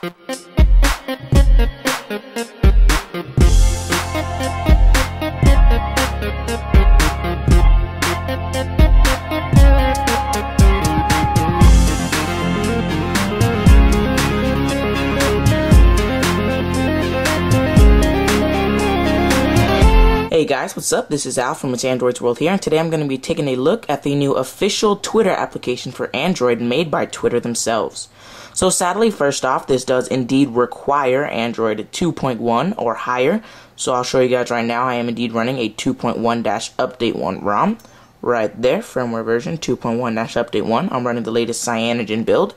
Hey guys, what's up? This is Al from It's Android's World here, and today I'm going to be taking a look at the new official Twitter application for Android made by Twitter themselves. So sadly, first off, this does indeed require Android 2.1 or higher. So I'll show you guys right now. I am indeed running a 2.1-update 1 ROM. Right there, firmware version 2.1-update 1. I'm running the latest cyanogen build.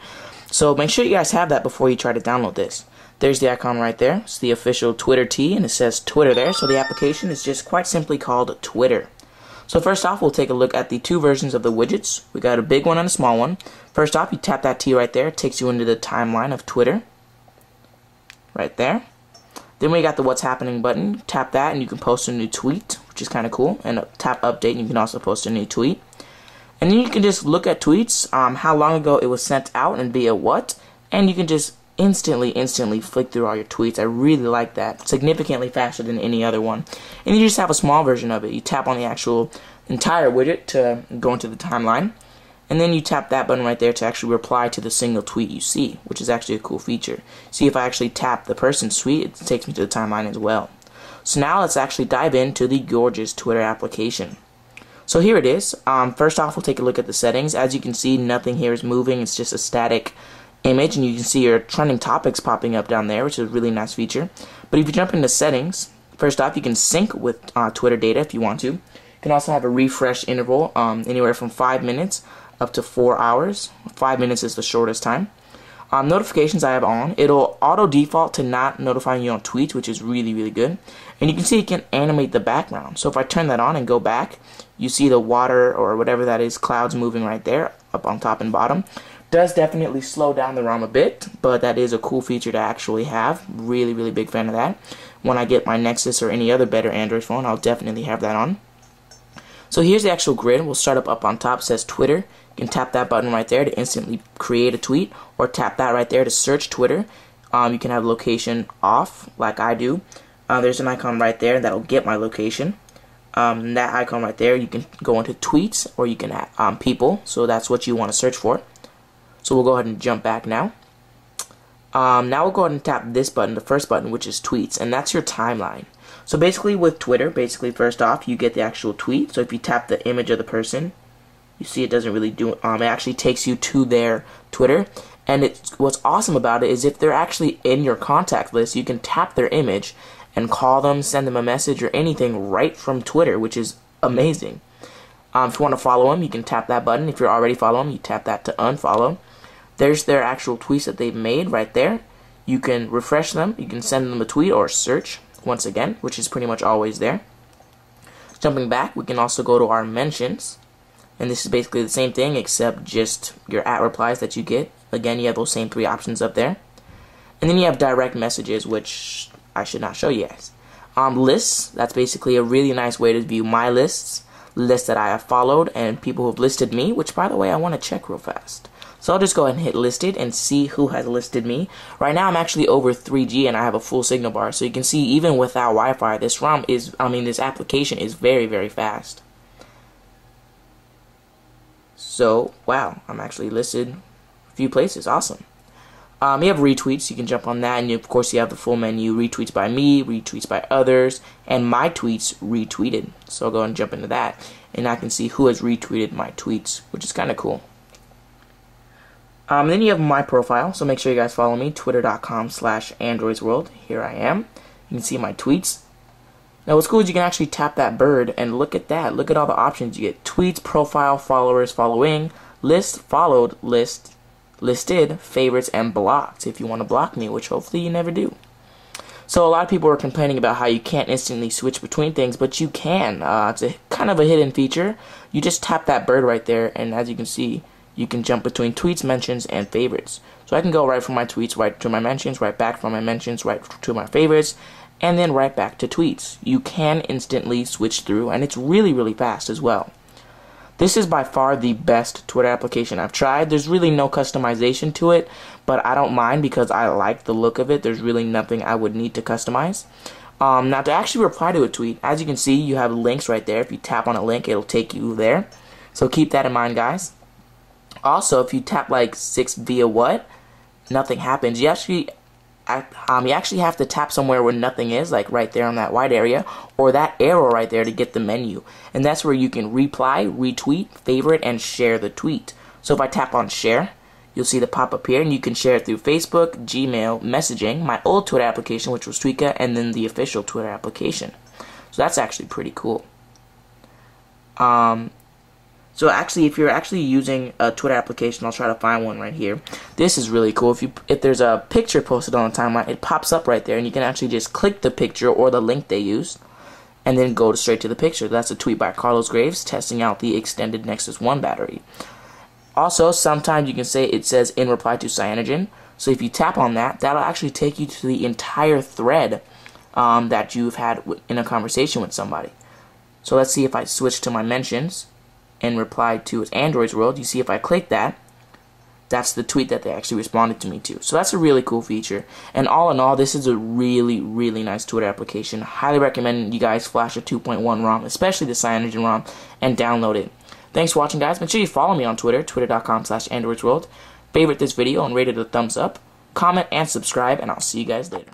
So make sure you guys have that before you try to download this. There's the icon right there. It's the official Twitter tee, and it says Twitter there. So the application is just quite simply called Twitter. So first off, we'll take a look at the two versions of the widgets. We got a big one and a small one. First off, you tap that T right there. It takes you into the timeline of Twitter. Right there. Then we got the What's Happening button. Tap that and you can post a new tweet, which is kind of cool. And tap Update and you can also post a new tweet. And then you can just look at tweets, how long ago it was sent out and via what. And you can just instantly flick through all your tweets. I really like that. Significantly faster than any other one. And you just have a small version of it. You tap on the actual entire widget to go into the timeline. And then you tap that button right there to actually reply to the single tweet you see, which is actually a cool feature. See, if I actually tap the person's tweet, it takes me to the timeline as well. So now let's actually dive into the gorgeous Twitter application. So here it is. First off, we'll take a look at the settings. As you can see, nothing here is moving. It's just a static image, and you can see your trending topics popping up down there, which is a really nice feature. But if you jump into settings, first off, you can sync with Twitter data if you want to. You can also have a refresh interval, anywhere from 5 minutes up to 4 hours. 5 minutes is the shortest time. Notifications I have on. It'll auto default to not notifying you on tweets, which is really good. And you can see it can animate the background. So if I turn that on and go back, you see the water or whatever that is, clouds moving right there up on top and bottom. Does definitely slow down the ROM a bit, but that is a cool feature to actually have. Really big fan of that. When I get my Nexus or any other better Android phone, I'll definitely have that on. So here's the actual grid. We'll start up on top. It says Twitter. You can tap that button right there to instantly create a tweet, or tap that right there to search Twitter. You can have location off like I do. There's an icon right there that'll get my location. That icon right there, you can go into tweets, or you can add people, so that's what you want to search for. So we'll go ahead and jump back now. Now we'll go ahead and tap this button, the first button, which is tweets, and that's your timeline. So basically with Twitter, first off, you get the actual tweet. So if you tap the image of the person, you see it doesn't really do it. It actually takes you to their Twitter. And what's awesome about it is if they're actually in your contact list, you can tap their image and call them, send them a message or anything right from Twitter, which is amazing. If you want to follow them, you can tap that button. If you're already following them, you tap that to unfollow. There's their actual tweets that they've made right there. You can refresh them, you can send them a tweet or search once again, which is pretty much always there. Jumping back, we can also go to our mentions, and this is basically the same thing except just your @ replies that you get. Again, you have those same 3 options up there. And then you have direct messages, which I should not show you guys. Lists, that's basically a really nice way to view my lists that I have followed and people who have listed me, which by the way I want to check real fast. So I'll just go ahead and hit listed and see who has listed me. Right now I'm actually over 3G and I have a full signal bar, so you can see even without Wi-Fi, this this application is very fast. So wow, I'm actually listed a few places. Awesome. You have retweets, you can jump on that, and of course you have the full menu, retweets by me, retweets by others, and my tweets retweeted. So I'll go and jump into that, and I can see who has retweeted my tweets, which is kind of cool. Then you have my profile, so make sure you guys follow me, twitter.com/androidsworld. Here I am. You can see my tweets. Now what's cool is you can actually tap that bird, and look at that. Look at all the options you get. Tweets, profile, followers, following, list, followed, list, listed, favorites, and blocked if you want to block me, which hopefully you never do. So a lot of people are complaining about how you can't instantly switch between things, but you can. It's a kind of a hidden feature. You just tap that bird right there, and as you can see, you can jump between tweets, mentions, and favorites. So I can go right from my tweets, right to my mentions, right back from my mentions, right to my favorites, and then right back to tweets. You can instantly switch through, and it's really fast as well. This is by far the best Twitter application I've tried. There's really no customization to it, but I don't mind because I like the look of it. There's really nothing I would need to customize. Now, to actually reply to a tweet, as you can see, you have links right there. If you tap on a link, it'll take you there. So keep that in mind, guys. Also, if you tap like 6 via what, nothing happens. You actually have to tap somewhere where nothing is, like right there on that white area, or that arrow right there to get the menu. And that's where you can reply, retweet, favorite, and share the tweet. So if I tap on share, you'll see the pop-up here, and you can share it through Facebook, Gmail, messaging, my old Twitter application, which was Tweeka, and then the official Twitter application. So that's actually pretty cool. So actually, if you're actually using a Twitter application, I'll try to find one right here. This is really cool. If there's a picture posted on the timeline, it pops up right there, and you can actually just click the picture or the link they used, and then go straight to the picture. That's a tweet by Carlos Graves testing out the extended Nexus 1 battery. Also, sometimes you can say it says in reply to cyanogen. So if you tap on that, that'll actually take you to the entire thread that you've had in a conversation with somebody. So let's see if I switch to my mentions and reply to Android's World. You see if I click that, that's the tweet that they actually responded to me to. So that's a really cool feature. And all in all, this is a really, really nice Twitter application. Highly recommend you guys flash a 2.1 ROM, especially the Cyanogen ROM, and download it. Thanks for watching, guys. Make sure you follow me on Twitter, twitter.com/AndroidsWorld. Favorite this video and rate it a thumbs up. Comment and subscribe, and I'll see you guys later.